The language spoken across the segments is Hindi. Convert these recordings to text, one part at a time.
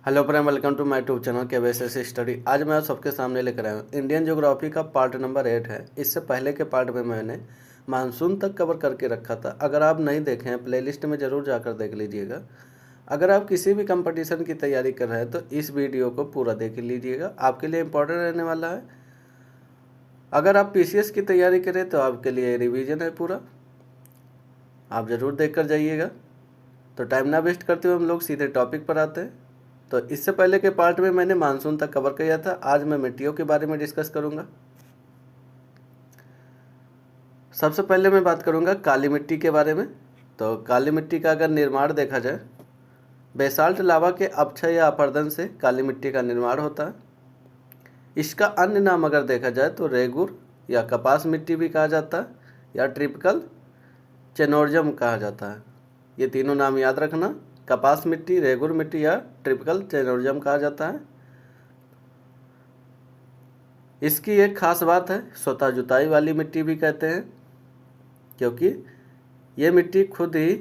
Hello friend, welcome to my YouTube channel K study. आज मैं आप सबके सामने लेकर आया हूँ इंडियन ज्योग्राफी का पार्ट नंबर 8 है। इससे पहले के पार्ट में मैंने मानसून तक कवर करके रखा था। अगर आप नहीं देखे हैं प्लेलिस्ट में ज़रूर जाकर देख लीजिएगा। अगर आप किसी भी कंपटीशन की तैयारी कर रहे हैं तो इस वीडियो को पूरा देख लीजिएगा, आपके लिए इम्पोर्टेंट रहने वाला है। अगर आप पीसीएस की तैयारी करें तो आपके लिए रिवीजन है पूरा, आप ज़रूर देख कर जाइएगा। तो टाइम ना वेस्ट करते हुए हम लोग सीधे टॉपिक पर आते हैं। तो इससे पहले के पार्ट में मैंने मानसून तक कवर किया था। आज मैं मिट्टियों के बारे में डिस्कस करूंगा। सबसे पहले मैं बात करूंगा काली मिट्टी के बारे में। तो काली मिट्टी का अगर निर्माण देखा जाए, बेसाल्ट लावा के अपक्षय या अपरदन से काली मिट्टी का निर्माण होता है। इसका अन्य नाम अगर देखा जाए तो रेगुर या कपास मिट्टी भी कहा जाता है, या ट्रिपिकल चेनोर्जम कहा जाता है। ये तीनों नाम याद रखना, कपास मिट्टी, रेगुर मिट्टी या ट्रिपिकल चेनोर्जम कहा जाता है। इसकी एक खास बात है, स्वतः जुताई वाली मिट्टी भी कहते हैं, क्योंकि ये मिट्टी खुद ही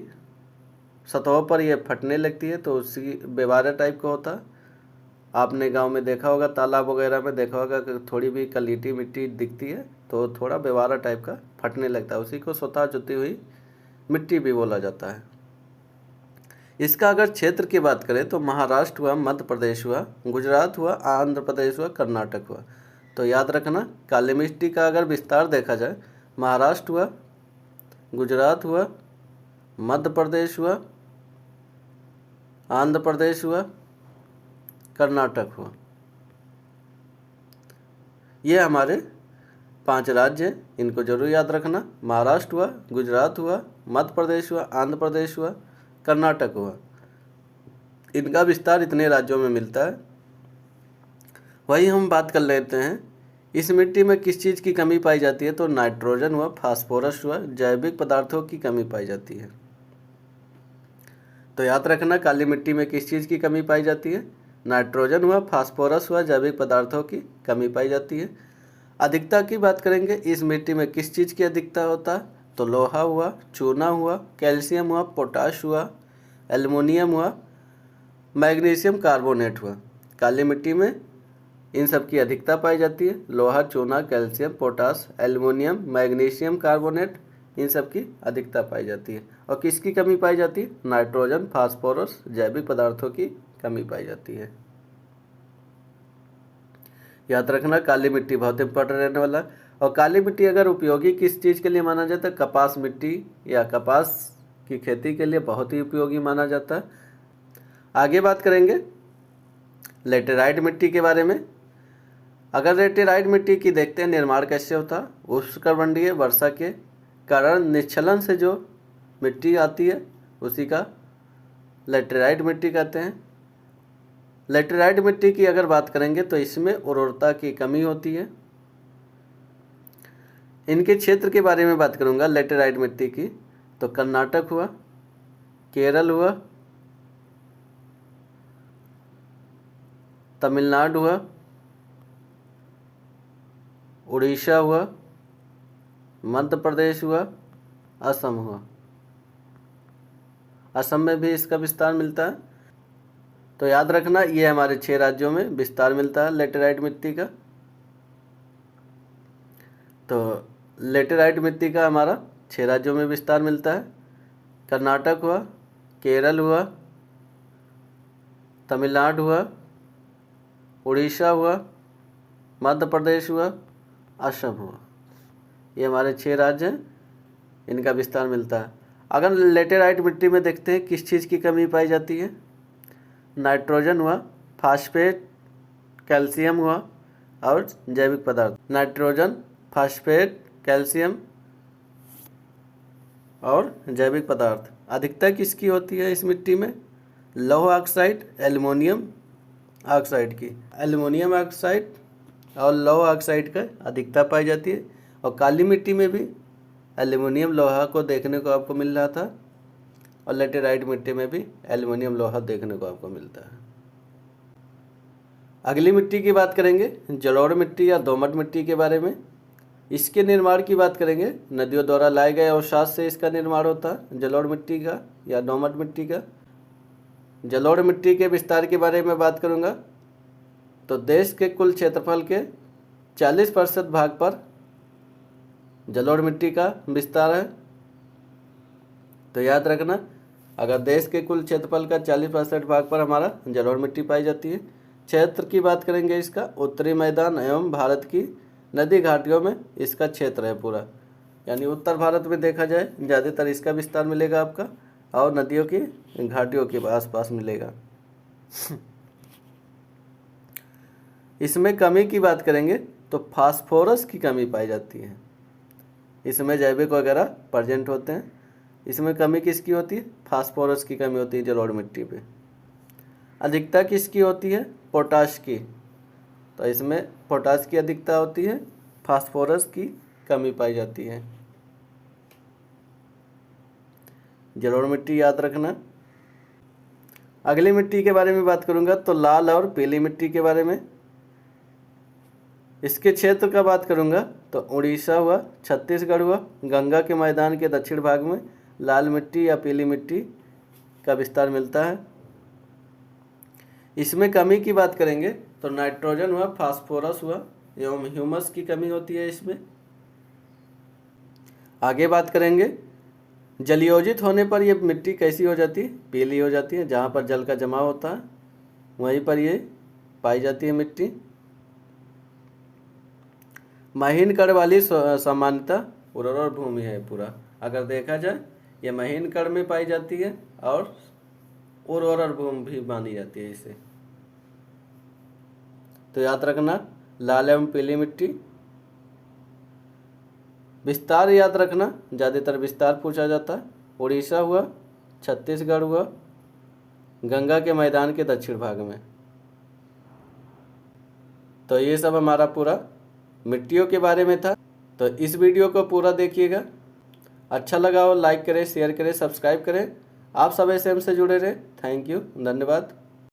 सतहों पर ये फटने लगती है, तो उसकी बेवारा टाइप का होता है। आपने गांव में देखा होगा, तालाब वगैरह में देखा होगा कि थोड़ी भी कलीटी मिट्टी दिखती है तो थोड़ा बेवारा टाइप का फटने लगता है, उसी को स्वतः जुती हुई मिट्टी भी बोला जाता है। इसका अगर क्षेत्र की बात करें तो महाराष्ट्र हुआ, मध्य प्रदेश हुआ, गुजरात हुआ, आंध्र प्रदेश हुआ, कर्नाटक हुआ। तो याद रखना, काली मिट्टी का अगर विस्तार देखा जाए, महाराष्ट्र हुआ, गुजरात हुआ, मध्य प्रदेश हुआ, आंध्र प्रदेश हुआ, कर्नाटक हुआ। ये हमारे 5 राज्य हैं, इनको जरूर याद रखना। महाराष्ट्र हुआ, गुजरात हुआ, मध्य प्रदेश हुआ, आंध्र प्रदेश हुआ, कर्नाटक हुआ। इनका विस्तार इतने राज्यों में मिलता है। वही हम बात कर लेते हैं, इस मिट्टी में किस चीज़ की कमी पाई जाती है। तो नाइट्रोजन हुआ, फास्फोरस हुआ, जैविक पदार्थों की कमी पाई जाती है। तो याद रखना, काली मिट्टी में किस चीज़ की कमी पाई जाती है। नाइट्रोजन हुआ, फास्फोरस हुआ, जैविक पदार्थों की कमी पाई जाती है। अधिकता की बात करेंगे, इस मिट्टी में किस चीज़ की अधिकता होता है। तो लोहा हुआ, चूना हुआ, कैल्शियम हुआ, पोटाश हुआ, एल्युमिनियम हुआ, मैग्नीशियम कार्बोनेट हुआ। काली मिट्टी में इन सब की अधिकता पाई जाती है। लोहा, चूना, calcium, potash, aluminium, magnesium carbonate, इन सब की अधिकता पाई जाती है। और किसकी कमी पाई जाती है। नाइट्रोजन, फास्फोरस, जैविक पदार्थों की कमी पाई जाती है। याद रखना, काली मिट्टी बहुत इंपॉर्टेंट रहने वाला है। और काली मिट्टी अगर उपयोगी किस चीज़ के लिए माना जाता है, कपास मिट्टी या कपास की खेती के लिए बहुत ही उपयोगी माना जाता है। आगे बात करेंगे लेटेराइट मिट्टी के बारे में। अगर लेटेराइट मिट्टी की देखते हैं निर्माण कैसे होता है, उष्णकटिबंधीय वर्षा के कारण निस्खलन से जो मिट्टी आती है उसी का लेटेराइट मिट्टी कहते हैं। लेटेराइट मिट्टी की अगर बात करेंगे तो इसमें उर्वरता की कमी होती है। इनके क्षेत्र के बारे में बात करूंगा लेटेराइट मिट्टी की, तो कर्नाटक हुआ, केरल हुआ, तमिलनाडु हुआ, उड़ीसा हुआ, मध्य प्रदेश हुआ, असम हुआ। असम में भी इसका विस्तार मिलता है। तो याद रखना, ये हमारे 6 राज्यों में विस्तार मिलता है लेटेराइट मिट्टी का। तो लेटेराइट मिट्टी का हमारा 6 राज्यों में विस्तार मिलता है। कर्नाटक हुआ, केरल हुआ, तमिलनाडु हुआ, उड़ीसा हुआ, मध्य प्रदेश हुआ, असम हुआ। ये हमारे 6 राज्य हैं, इनका विस्तार मिलता है। अगर लेटेराइट मिट्टी में देखते हैं किस चीज़ की कमी पाई जाती है, नाइट्रोजन हुआ, फास्फेट, कैल्शियम हुआ और जैविक पदार्थ। नाइट्रोजन, फास्फेट, कैल्शियम और जैविक पदार्थ। अधिकता किसकी होती है इस मिट्टी में, लौह ऑक्साइड, एल्युमिनियम ऑक्साइड की। एल्युमिनियम ऑक्साइड और लौह ऑक्साइड का अधिकता पाई जाती है। और काली मिट्टी में भी एल्युमिनियम लोहा को देखने को आपको मिल रहा था, और लेटेराइट मिट्टी में भी एल्युमिनियम लोहा देखने को आपको मिलता है। अगली मिट्टी की बात करेंगे जलोढ़ मिट्टी या दोमट मिट्टी के बारे में। इसके निर्माण की बात करेंगे, नदियों द्वारा लाए गए अवसाद से इसका निर्माण होता है, जलोढ़ मिट्टी का या दोमट मिट्टी का। जलोढ़ मिट्टी के विस्तार के बारे में बात करूँगा तो देश के कुल क्षेत्रफल के 40% भाग पर जलोढ़ मिट्टी का विस्तार है। तो याद रखना, अगर देश के कुल क्षेत्रफल का 40% भाग पर हमारा जलोढ़ मिट्टी पाई जाती है। क्षेत्र की बात करेंगे इसका, उत्तरी मैदान एवं भारत की नदी घाटियों में इसका क्षेत्र है पूरा, यानी उत्तर भारत में देखा जाए ज़्यादातर इसका विस्तार मिलेगा आपका, और नदियों की घाटियों के आसपास मिलेगा। इसमें कमी की बात करेंगे तो फास्फोरस की कमी पाई जाती है। इसमें जैविक वगैरह प्रेजेंट होते हैं, इसमें कमी किसकी होती है? फास्फोरस की कमी होती है जलोढ़ मिट्टी पे। अधिकता किसकी होती है? पोटाश की। तो इसमें पोटाश की अधिकता होती है, फास्फोरस की कमी पाई जाती है। जलोढ़ मिट्टी याद रखना। अगली मिट्टी के बारे में बात करूंगा तो लाल और पीली मिट्टी के बारे में। इसके क्षेत्र का बात करूंगा तो उड़ीसा हुआ, छत्तीसगढ़ हुआ, गंगा के मैदान के दक्षिण भाग में लाल मिट्टी या पीली मिट्टी का विस्तार मिलता है। इसमें कमी की बात करेंगे तो नाइट्रोजन हुआ, फास्फोरस हुआ एवं ह्यूमस की कमी होती है इसमें। आगे बात करेंगे जलयोजित होने पर यह मिट्टी कैसी हो जाती है? पीली हो जाती है। जहाँ पर जल का जमाव होता है वहीं पर ये पाई जाती है मिट्टी। महीन कण वाली सामान्यतः उर्वर भूमि है पूरा। अगर देखा जाए ये महीन कण में पाई जाती है और उर्वर भूमि भी मानी जाती है इसे। तो याद रखना, लाल एवं पीली मिट्टी। विस्तार याद रखना, ज़्यादातर विस्तार पूछा जाता है। उड़ीसा हुआ, छत्तीसगढ़ हुआ, गंगा के मैदान के दक्षिण भाग में। तो ये सब हमारा पूरा मिट्टियों के बारे में था। तो इस वीडियो को पूरा देखिएगा, अच्छा लगा हो लाइक करें, शेयर करें, सब्सक्राइब करें। आप सब ऐसे हमसे जुड़े रहे। थैंक यू, धन्यवाद।